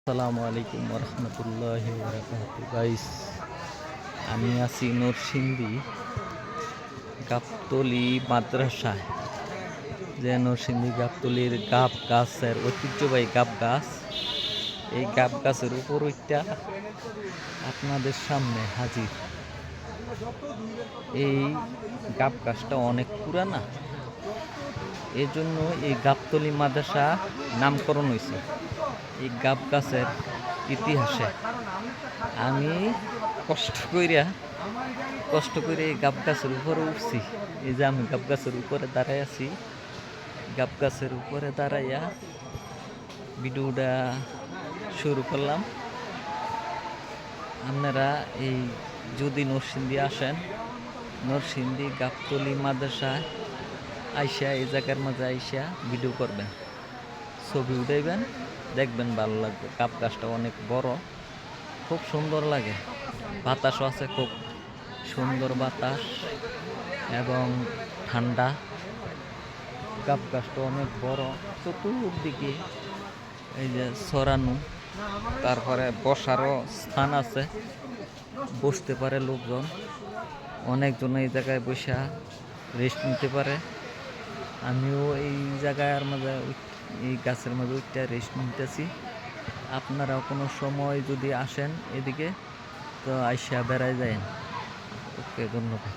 আসসালামু আলাইকুম রহমতুল্লাহি বারাকাতু গাইস, আমি আছি নরসিংদী গাবতলী মাদ্রাসায়। যে নরসিংদী গাবতলীর গাব গাছের ঐতিহ্যবাহী গাব গাছ, এই গাব গাছের উপর ওইটা আপনাদের সামনে হাজির। এই গাব গাছটা অনেক পুরানা, এই জন্য এই গাবতলী মাদ্রাসা নামকরণ হয়েছে এই গাব গাছের ইতিহাসে। আমি কষ্ট করে এই গাব গাছের উপরে উঠছি। এই যে আমি গাব গাছের উপরে দাঁড়াই আছি, গাব গাছের উপরে দাঁড়াইয়া ভিডিওটা শুরু করলাম। আপনারা এই যদি নরসিংদী আসেন, নরসিংদী গাবতলী মাদ্রাসা আইসা এই জায়গার মাঝে আইসা ভিডিও করবেন, ছবি উঠাইবেন, দেখবেন ভালো লাগবে। গাব গাছটা অনেক বড়, খুব সুন্দর লাগে। বাতাসও আছে, খুব সুন্দর বাতাস এবং ঠান্ডা। গাব গাছটা অনেক বড়, চতুর্দিকে এই যে ছড়ানো। তারপরে বসারও স্থান আছে, বসতে পারে লোকজন, অনেকজন এই জায়গায় বসে রেস্ট নিতে পারে। আমিও এই জায়গার মাঝে এই গাছের মাঝে উঠতে রেস্ট নিতেছি। আপনারাও কোনো সময় যদি আসেন এদিকে, তো আইসা বেড়ায় যায়। ওকে, ধন্যবাদ।